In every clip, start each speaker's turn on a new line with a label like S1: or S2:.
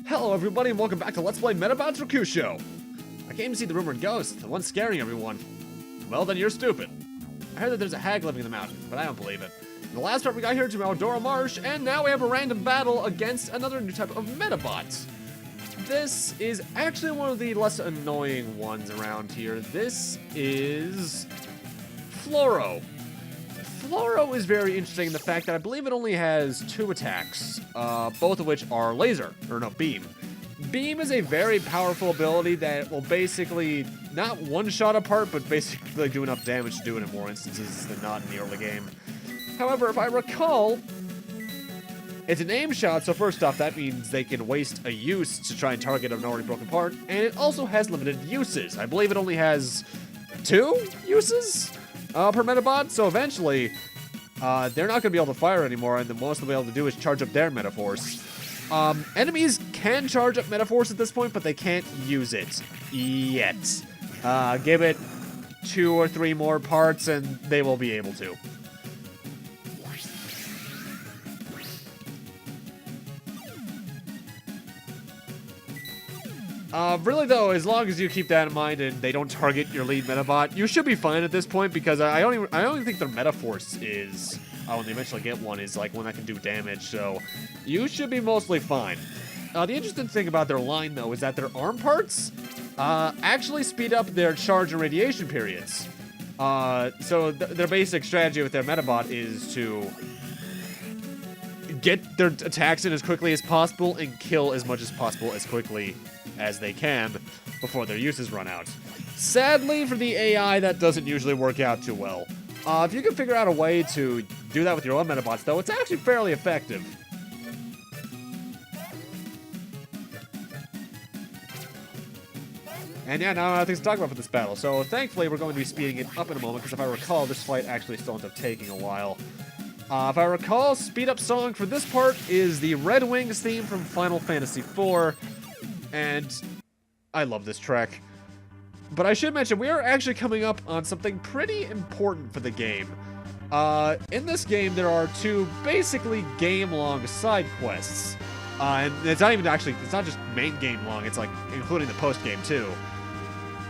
S1: Hello everybody and welcome back to Let's Play Medabots Rokusho. I came to see the rumored ghost, the one scaring everyone. Well then you're stupid. I heard that there's a hag living in the mountain, but I don't believe it. In the last part we got here to Odoro Marsh, and now we have a random battle against another new type of Medabot. This is actually one of the less annoying ones around here. This is Floro. Floro is very interesting in the fact that I believe it only has 2 attacks, both of which are laser, or no, beam. Beam is a very powerful ability that will basically not one-shot apart, but basically do enough damage to do it in more instances than not in the early game. However, if I recall, it's an aim shot, so first off, that means they can waste a use to try and target an already broken part, and it also has limited uses. I believe it only has 2 uses per Medabot, so eventually, they're not going to be able to fire anymore, and the most they'll be able to do is charge up their Metaforce. Enemies can charge up Metaforce at this point, but they can't use it yet. Give it 2 or 3 more parts, and they will be able to. Really though, as long as you keep that in mind and they don't target your lead Medabot, you should be fine at this point because I only think their Metaforce is, when they eventually get one, is like one that can do damage, so you should be mostly fine. The interesting thing about their line though is that their arm parts actually speed up their charge and radiation periods. So their basic strategy with their Medabot is to get their attacks in as quickly as possible and kill as much as possible as quickly as they can before their uses run out. Sadly for the AI, that doesn't usually work out too well. If you can figure out a way to do that with your own Medabots, though, it's actually fairly effective. And yeah, now things to talk about for this battle. So thankfully, we're going to be speeding it up in a moment, because if I recall, this fight actually still ends up taking a while. If I recall, speed up song for this part is the Red Wings theme from Final Fantasy IV. And I love this track. But I should mention, we are actually coming up on something pretty important for the game. In this game, there are 2 basically game-long side quests. And it's not even actually, it's not just main game long, it's like including the post-game too.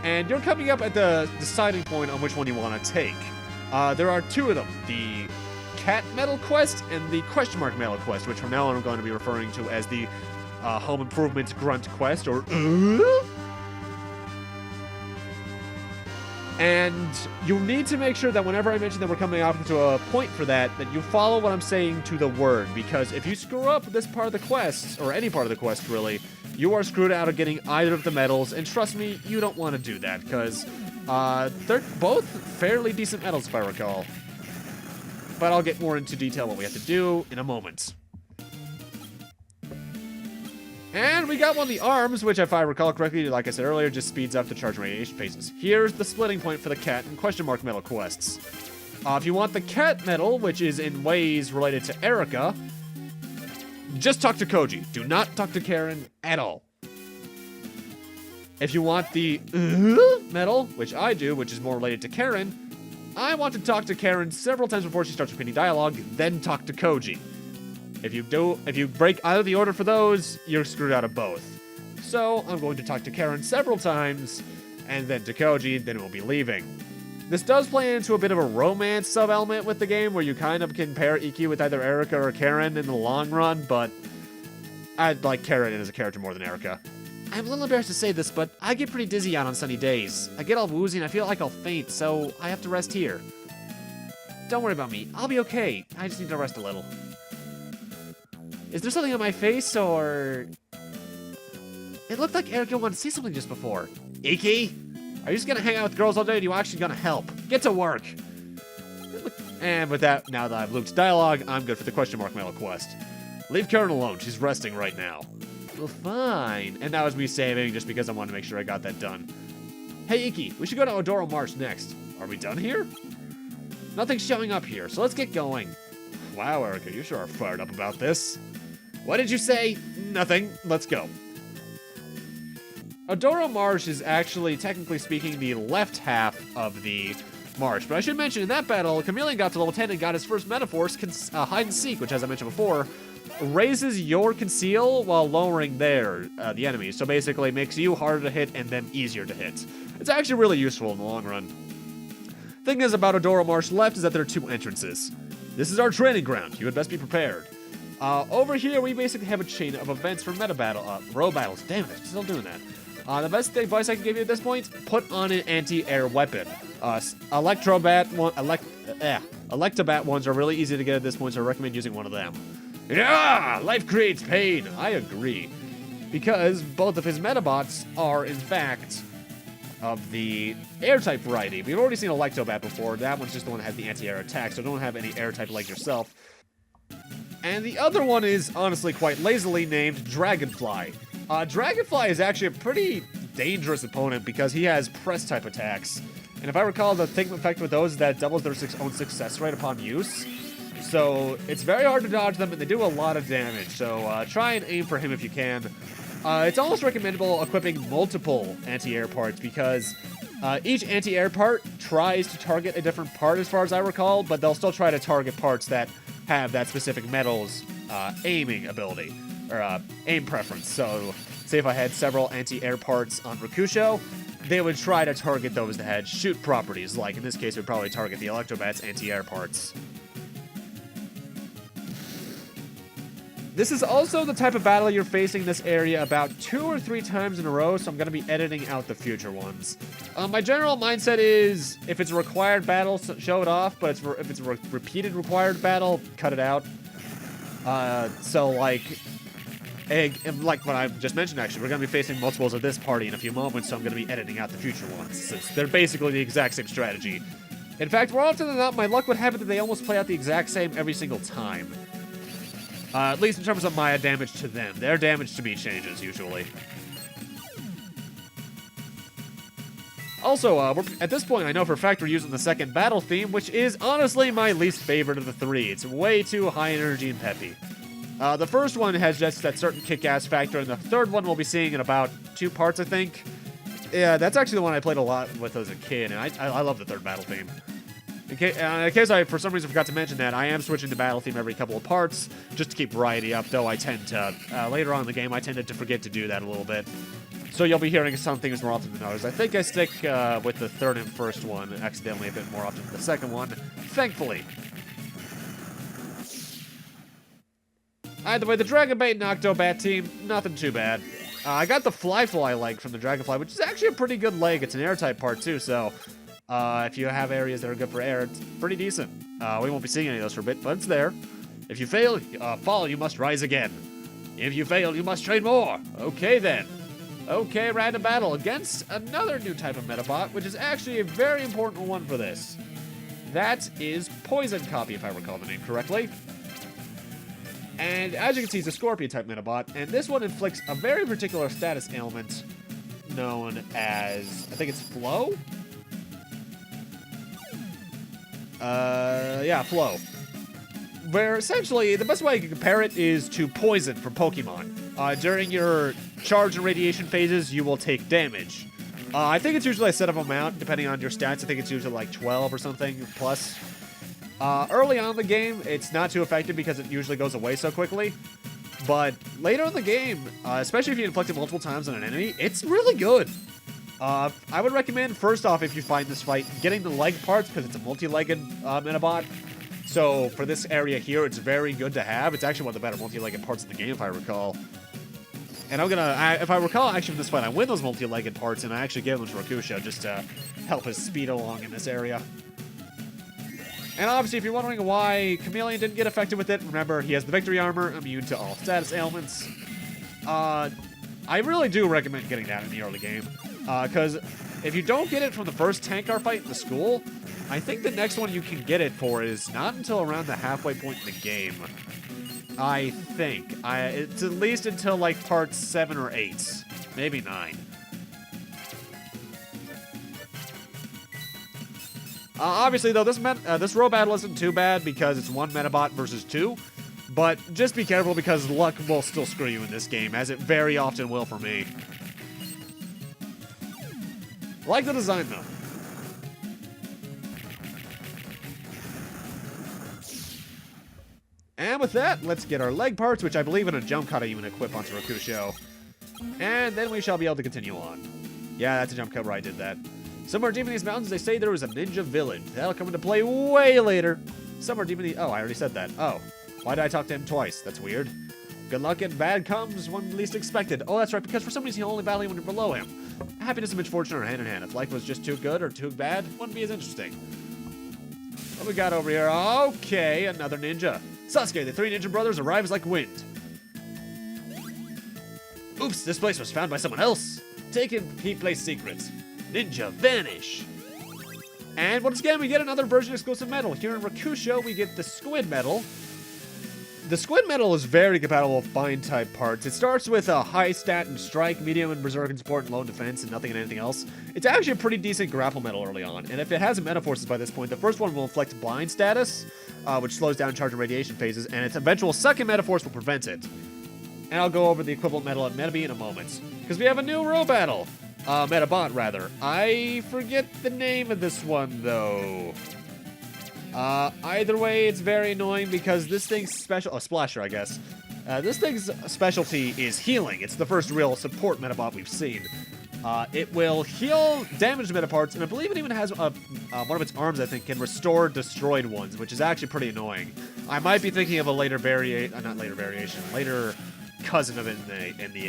S1: And you're coming up at the deciding point on which one you want to take. There are 2 of them. The Cat Medal quest and the question mark Medal quest, which from now on I'm going to be referring to as the Home Improvement Grunt quest, or and you need to make sure that whenever I mention that we're coming up to a point for that you follow what I'm saying to the word, because if you screw up this part of the quest, or any part of the quest really, you are screwed out of getting either of the medals, and trust me, you don't want to do that, because they're both fairly decent medals if I recall. But I'll get more into detail what we have to do in a moment. And we got one of the arms, which if I recall correctly, like I said earlier, just speeds up the charge and radiation phases. Here's the splitting point for the cat and question mark medal quests. If you want the cat medal, which is in ways related to Erica, just talk to Koji. Do not talk to Karen at all. If you want the medal, which I do, which is more related to Karen, I want to talk to Karen several times before she starts repeating dialogue, then talk to Koji. If you break either the order for those, you're screwed out of both. So I'm going to talk to Karen several times, and then to Koji, then we'll be leaving. This does play into a bit of a romance sub-element with the game, where you kind of can pair Iki with either Erica or Karen in the long run, but I'd like Karen as a character more than Erica. I'm a little embarrassed to say this, but I get pretty dizzy out on sunny days. I get all woozy and I feel like I'll faint, so I have to rest here. Don't worry about me. I'll be okay. I just need to rest a little. Is there something on my face, or... It looked like Erica wanted to say something just before. Iki? Are you just gonna hang out with girls all day, or are you actually gonna help? Get to work! And with that, now that I've looped dialogue, I'm good for the question mark medal quest. Leave Karen alone, she's resting right now. Well, fine. And that was me saving, just because I wanted to make sure I got that done. Hey, Iki, we should go to Odoro Marsh next. Are we done here? Nothing's showing up here, so let's get going. Wow, Erica, you sure are fired up about this. What did you say? Nothing. Let's go. Odoro Marsh is actually, technically speaking, the left half of the marsh. But I should mention, in that battle, Chameleon got to level 10 and got his first Metaforce, hide and seek, which, as I mentioned before, raises your conceal while lowering the enemy. So basically makes you harder to hit and them easier to hit. It's actually really useful in the long run. Thing is about Odoro Marsh left is that there are 2 entrances. This is our training ground. You had best be prepared. Over here, we basically have a chain of events for robattles. Damn it, still doing that. The best advice I can give you at this point, put on an anti-air weapon. Electobat ones are really easy to get at this point, so I recommend using one of them. Yeah, life creates pain. I agree. Because both of his Medabots are, in fact, of the air-type variety. We've already seen Electobat before. That one's just the one that has the anti-air attack, so don't have any air-type like yourself. And the other one is, honestly, quite lazily named Dragonfly. Dragonfly is actually a pretty dangerous opponent because he has press-type attacks. And if I recall, the thing effect with those is that it doubles their own success rate upon use. So it's very hard to dodge them, and they do a lot of damage. So try and aim for him if you can. It's almost recommendable equipping multiple anti-air parts because each anti-air part tries to target a different part as far as I recall, but they'll still try to target parts that have that specific metal's aiming ability, or aim preference. So, say if I had several anti-air parts on Rokusho, they would try to target those that had shoot properties, like in this case, it would probably target the Electobat's anti-air parts. This is also the type of battle you're facing in this area about 2 or 3 times in a row, so I'm going to be editing out the future ones. My general mindset is, if it's a required battle, show it off, but if it's a repeated required battle, cut it out. Like what I just mentioned, actually, we're going to be facing multiples of this party in a few moments, so I'm going to be editing out the future ones, since they're basically the exact same strategy. In fact, more often than not, my luck would have it that they almost play out the exact same every single time. At least in terms of my damage to them. Their damage to me changes, usually. Also, at this point, I know for a fact we're using the second battle theme, which is honestly my least favorite of the 3. It's way too high energy and peppy. The first one has just that certain kick-ass factor, and the third one we'll be seeing in about 2 parts, I think. Yeah, that's actually the one I played a lot with as a kid, and I love the third battle theme. In case I, for some reason, forgot to mention that, I am switching to battle theme every couple of parts, just to keep variety up, though I tend to, later on in the game, I tended to forget to do that a little bit. So you'll be hearing some things more often than others. I think I stick with the third and first one accidentally a bit more often than the second one, thankfully. Either way, the Dragonbait and Octobat team, nothing too bad. I got the Fly leg from the Dragonfly, which is actually a pretty good leg. It's an air-type part, too, so... if you have areas that are good for air, it's pretty decent. We won't be seeing any of those for a bit, but it's there. If you fall, you must rise again. If you fail, you must train more. Okay, then. Okay, random battle against another new type of Medabot, which is actually a very important one for this. That is Poison Copy, if I recall the name correctly. And as you can see, it's a Scorpion-type Medabot, and this one inflicts a very particular status ailment known as, I think it's Flow? Yeah, Flow. Where essentially, the best way you can compare it is to Poison from Pokemon. During your charge and radiation phases, you will take damage. I think it's usually a set of amount, depending on your stats. I think it's usually like 12 or something plus. Early on in the game, it's not too effective because it usually goes away so quickly. But later in the game, especially if you inflict it multiple times on an enemy, it's really good. I would recommend, first off, if you find this fight, getting the leg parts, because it's a multi-legged Medabot. So for this area here, it's very good to have. It's actually one of the better multi-legged parts in the game, if I recall. And if I recall, actually, from this fight, I win those multi-legged parts, and I actually give them to Rokusho just to help his speed along in this area. And obviously, if you're wondering why Chameleon didn't get affected with it, remember, he has the Victory Armor, immune to all status ailments. I really do recommend getting that in the early game. Because if you don't get it from the first Tankar fight in the school, I think the next one you can get it for is not until around the halfway point in the game. I think. It's at least until, like, part 7 or 8. Maybe 9. Obviously, though, this robattle isn't too bad because it's 1 Medabot versus 2. But just be careful because luck will still screw you in this game, as it very often will for me. I like the design, though. And with that, let's get our leg parts, which I believe in a jump cut I even equip onto Rokusho. And then we shall be able to continue on. Yeah, that's a jump cut where I did that. Somewhere deep in these mountains, they say there was a ninja village. That'll come into play way later. Somewhere deep in the... Oh, I already said that. Oh, why did I talk to him twice? That's weird. Good luck and bad comes when least expected. Oh, that's right, because for some reason he'll only battle when you're below him. Happiness and misfortune are hand in hand. If life was just too good or too bad, it wouldn't be as interesting. What we got over here? Okay, another ninja. Sasuke, the 3 ninja brothers arrives like wind. Oops, this place was found by someone else. Taken place secrets. Ninja vanish. And once again, we get another version exclusive medal. Here in Rokusho, we get the squid medal. The squid medal is very compatible with bind type parts. It starts with a high stat and strike, medium and berserk and support and low defense, and nothing and anything else. It's actually a pretty decent grapple medal early on, and if it has a meta forces by this point, the first one will inflict blind status, which slows down charge and radiation phases, and its eventual second meta force will prevent it. And I'll go over the equivalent medal at Medabot in a moment, because we have a new robattle. Medabot, rather. I forget the name of this one, though. Either way, it's very annoying because this thing's special... Oh, Splasher, I guess. This thing's specialty is healing. It's the first real support Medabot we've seen. It will heal damaged metaparts, and I believe it even has one of its arms, I think, can restore destroyed ones, which is actually pretty annoying. I might be thinking of a later later cousin of it in the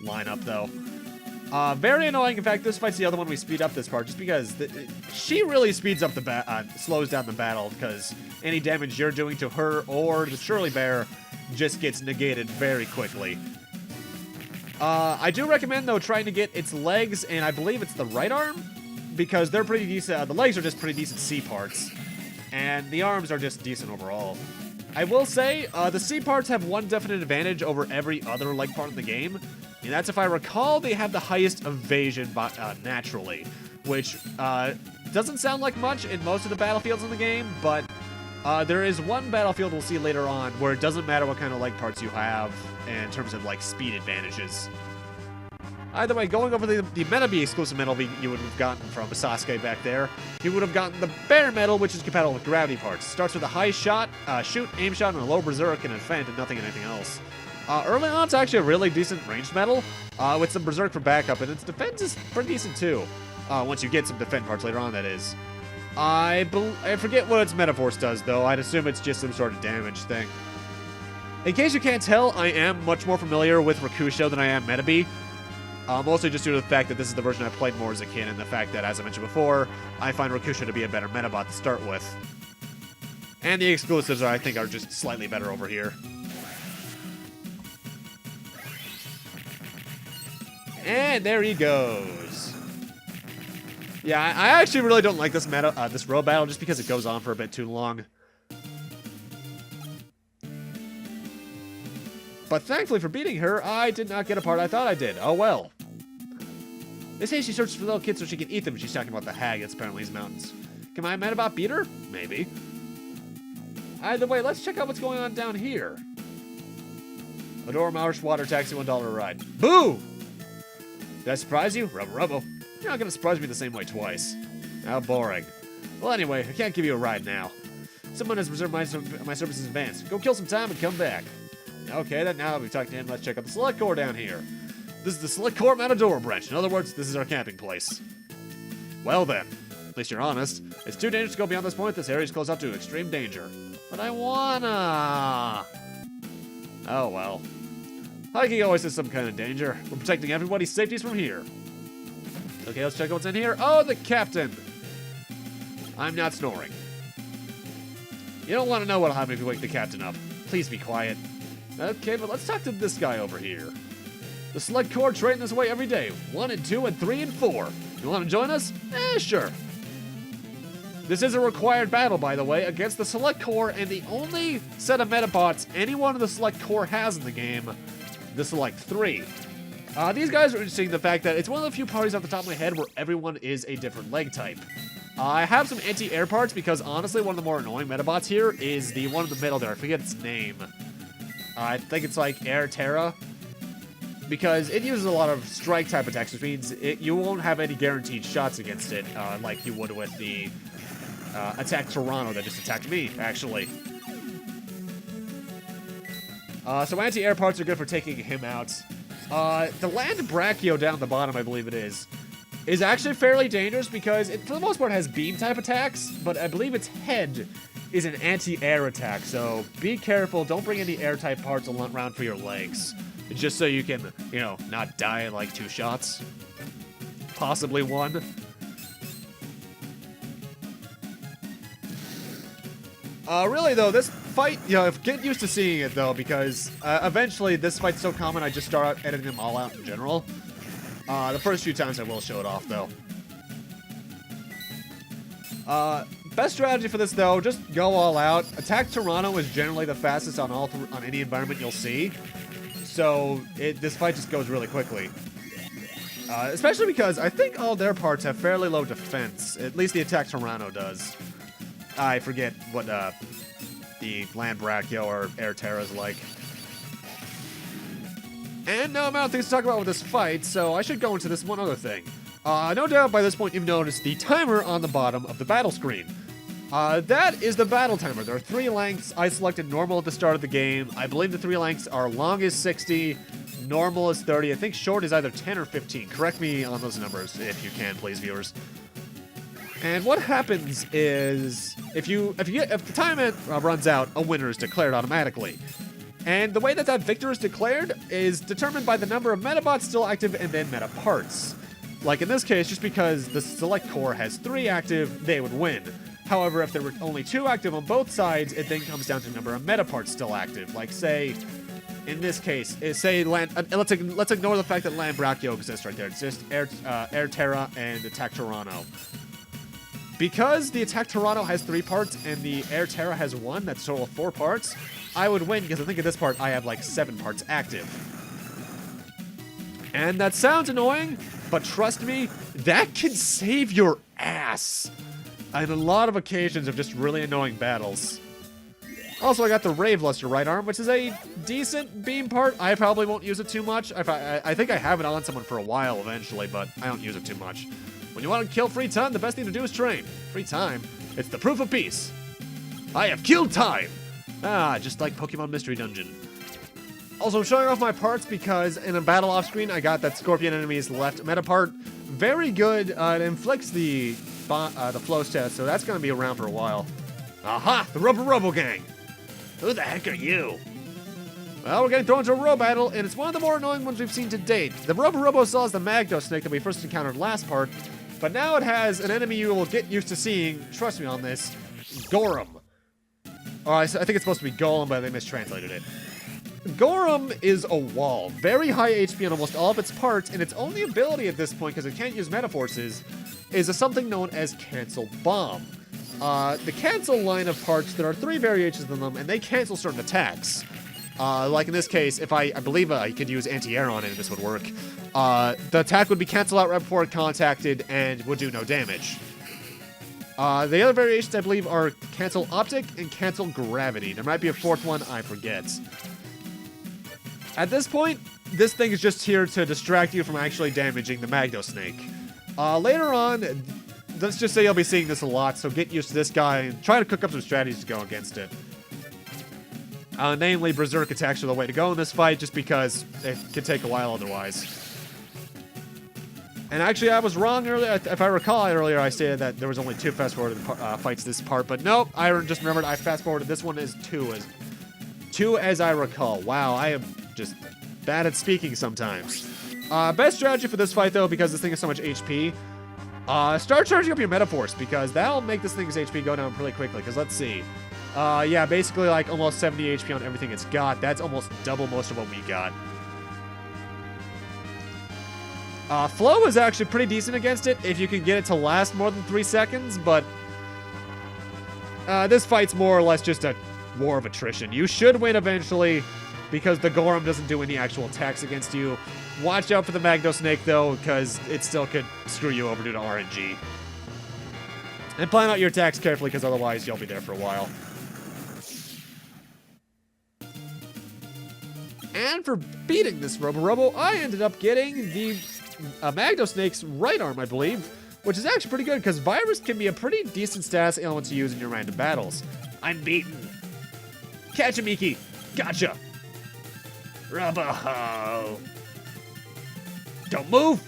S1: lineup, though. Very annoying. In fact, this fight's the other one we speed up this part, just because she really speeds up the slows down the battle, because any damage you're doing to her or the Shirley Bear just gets negated very quickly. I do recommend, though, trying to get its legs, and I believe it's the right arm, because they're pretty decent. The legs are just pretty decent C parts, and the arms are just decent overall. I will say, the C parts have one definite advantage over every other leg part in the game, and that's, if I recall, they have the highest evasion naturally, which doesn't sound like much in most of the battlefields in the game, but there is one battlefield we'll see later on where it doesn't matter what kind of leg parts you have in terms of, like, speed advantages. Either way, going over the Medabot exclusive medal you would have gotten from Sasuke back there, you would have gotten the Bear medal, which is compatible with gravity parts. Starts with a high shot, shoot, aim shot, and a low berserk, and a defend, and nothing and anything else. Early on, it's actually a really decent ranged medal, with some berserk for backup, and its defense is pretty decent too. Once you get some defend parts later on, that is. I forget what its Metaforce does, though. I'd assume it's just some sort of damage thing. In case you can't tell, I am much more familiar with Rokusho than I am Medabot. Mostly just due to the fact that this is the version I played more as a kid, and the fact that, as I mentioned before, I find Rokusho to be a better Medabot to start with. And the exclusives, I think, are just slightly better over here. And there he goes. Yeah, I actually really don't like this this row battle just because it goes on for a bit too long. But thankfully for beating her, I did not get a part I thought I did. Oh well. They say she searches for little kids so she can eat them. She's talking about the hag that's apparently in these mountains. Can my Medabot beat her? Maybe. Either way, let's check out what's going on down here. Odoro Marsh water taxi, $1 a ride. Boo! Did I surprise you? Rubbo. You're not gonna surprise me the same way twice. How boring. Well, anyway, I can't give you a ride now. Someone has reserved my services in advance. Go kill some time and come back. Okay, then now that we've talked to him, let's check out the Select Corps down here. This is the Select Corps Adora branch. In other words, this is our camping place. Well then, at least you're honest. It's too dangerous to go beyond this point. This area's close up to extreme danger. But I wanna... Oh well. Hiking always is some kind of danger. We're protecting everybody's safeties from here. Okay, let's check out what's in here. Oh, the captain. I'm not snoring. You don't want to know what'll happen if you wake the captain up. Please be quiet. Okay, but let's talk to this guy over here. The Select Corps train this way every day. 1 and 2 and 3 and 4. You want to join us? Sure. This is a required battle, by the way, against the Select Corps and the only set of Medabots any one of the Select Corps has in the game, the Select 3. These guys are interesting in the fact that it's one of the few parties off the top of my head where everyone is a different leg type. I have some anti-air parts because, honestly, one of the more annoying Medabots here is the one in the middle there. I forget its name. I think it's like Air Terra. Because it uses a lot of strike type attacks, which means you won't have any guaranteed shots against it, like you would with the Attack Toronto that just attacked me, actually. So anti-air parts are good for taking him out. The land brachio down the bottom, I believe it is actually fairly dangerous because it, for the most part, has beam type attacks, but I believe its head is an anti-air attack, so be careful. Don't bring any air type parts around for your legs, just so you can, you know, not die in like 2 shots. Possibly 1. Really though, this fight, you know, get used to seeing it though, because eventually this fight's so common I just start editing them all out in general. The first few times I will show it off though. Best strategy for this though, just go all out. Attack Toronto is generally the fastest on on any environment you'll see, so this fight just goes really quickly. Especially because I think all their parts have fairly low defense. At least the attack Toronto does. I forget what the land brachio or air terra is like. And no amount of things to talk about with this fight, so I should go into this one other thing. No doubt by this point you've noticed the timer on the bottom of the battle screen. That is the battle timer. There are 3 lengths. I selected normal at the start of the game. I believe the 3 lengths are long is 60, normal is 30. I think short is either 10 or 15. Correct me on those numbers if you can, please, viewers. And what happens is, if the time runs out, a winner is declared automatically. And the way that victor is declared is determined by the number of Medabots still active and then meta parts. Like in this case, just because the select core has 3 active, they would win. However, if there were only 2 active on both sides, it then comes down to the number of meta parts still active. Like say, in this case, say let's ignore the fact that land brachio exists right there. It's just air terra and attack Toronto. Because the attack Toronto has 3 parts and the air terra has 1, that's a total of 4 parts, I would win because I think at this part I have like 7 parts active. And that sounds annoying, but trust me, that can save your ass on a lot of occasions of just really annoying battles. Also, I got the Rave Luster right arm, which is a decent beam part. I probably won't use it too much. I think I have it on someone for a while eventually, but I don't use it too much. When you want to kill free time, the best thing to do is train. Free time? It's the proof of peace. I have killed time! Ah, just like Pokemon Mystery Dungeon. Also, I'm showing off my parts because in a battle off-screen, I got that Scorpion enemy's left meta part. Very good. It inflicts the flow test, so that's going to be around for a while. Aha! The Robo Gang! Who the heck are you? Well, we're getting thrown into a robattle, and it's one of the more annoying ones we've seen to date. The Robo still has the Magdo snake that we first encountered last part, but now it has an enemy you will get used to seeing, trust me on this, Gorham. I think it's supposed to be Golem, but they mistranslated it. Gorham is a wall. Very high HP on almost all of its parts, and its only ability at this point, because it can't use Meta Forces, is something known as Cancel Bomb. The Cancel line of parts, there are 3 variations of them, and they cancel certain attacks. Like in this case, if I believe I could use anti-air on it and this would work, the attack would be cancelled out right before it contacted and would do no damage. The other variations, I believe, are Cancel Optic and Cancel Gravity. There might be a 4th one, I forget. At this point, this thing is just here to distract you from actually damaging the Magdo Snake. Later on, let's just say you'll be seeing this a lot, so get used to this guy and try to cook up some strategies to go against it. Namely, Berserk attacks are the way to go in this fight, just because it can take a while otherwise. And actually, I was wrong earlier. If I recall earlier, I stated that there was only 2 fast-forwarded fights this part, but nope, I just remembered I fast-forwarded this one as 2 as I recall. Wow, I am just bad at speaking sometimes. Best strategy for this fight, though, because this thing has so much HP, start charging up your Metaforce, because that'll make this thing's HP go down pretty quickly, because let's see. Yeah, basically like almost 70 HP on everything it's got. That's almost double most of what we got. Flow is actually pretty decent against it if you can get it to last more than 3 seconds, but this fight's more or less just a war of attrition. You should win eventually because the Gorham doesn't do any actual attacks against you. Watch out for the Magdo Snake, though, because it still could screw you over due to RNG. And plan out your attacks carefully, because otherwise you'll be there for a while. And for beating this Robo, I ended up getting the Magdo Snake's right arm, I believe, which is actually pretty good, because Virus can be a pretty decent status element to use in your random battles. I'm beaten. Catch him, Iki. Gotcha. Rubbo. Don't move.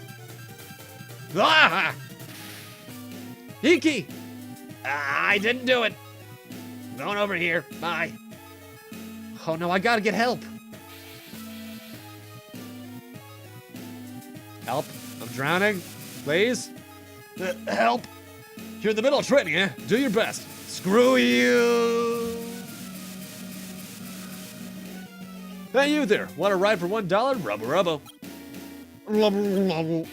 S1: Ah! Iki! I didn't do it. I'm going over here. Bye. Oh no, I gotta get help. Help. I'm drowning. Please. Help. You're in the middle of training, eh? Do your best. Screw you. Hey, you there. Want to ride for $1? Rubbo.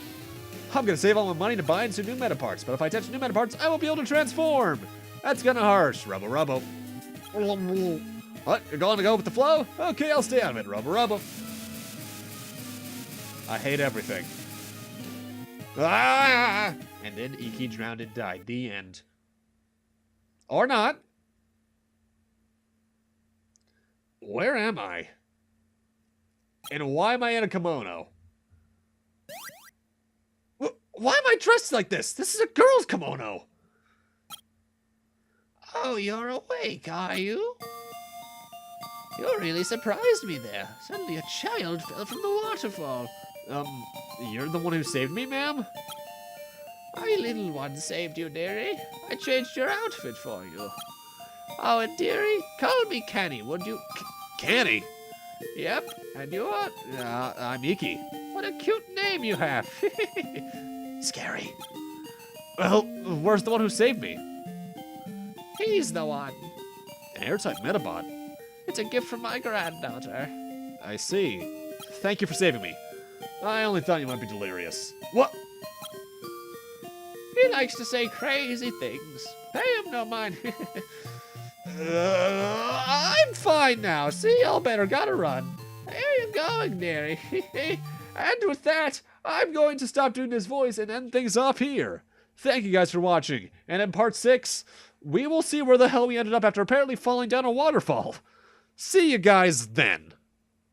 S1: I'm gonna save all my money to buy into new Medabots, but if I touch new Medabots, I won't be able to transform. That's kinda harsh. Rubbo. What? You're going to go with the flow? Okay, I'll stay out of it. Rubbo. I hate everything. Ah! And then Iki drowned and died. The end. Or not. Where am I? And why am I in a kimono? Why am I dressed like this? This is a girl's kimono.
S2: Oh, you're awake, are you? You really surprised me there. Suddenly a child fell from the waterfall.
S1: You're the one who saved me, ma'am?
S2: My little one saved you, dearie. I changed your outfit for you. Oh, and dearie, call me Canny, would you?
S1: Canny?
S2: Yep, and you are?
S1: I'm Iki.
S2: What a cute name you have.
S1: Scary. Well, where's the one who saved me?
S2: He's the one.
S1: An airtight Medabot.
S2: It's a gift from my granddaughter.
S1: I see. Thank you for saving me. I only thought you might be delirious. What?
S2: He likes to say crazy things. Pay him no mind.
S1: I'm fine now. See, y'all better gotta run.
S2: Where are you going, dearie?
S1: And with that, I'm going to stop doing this voice and end things off here. Thank you guys for watching. And in part 6, we will see where the hell we ended up after apparently falling down a waterfall. See you guys then.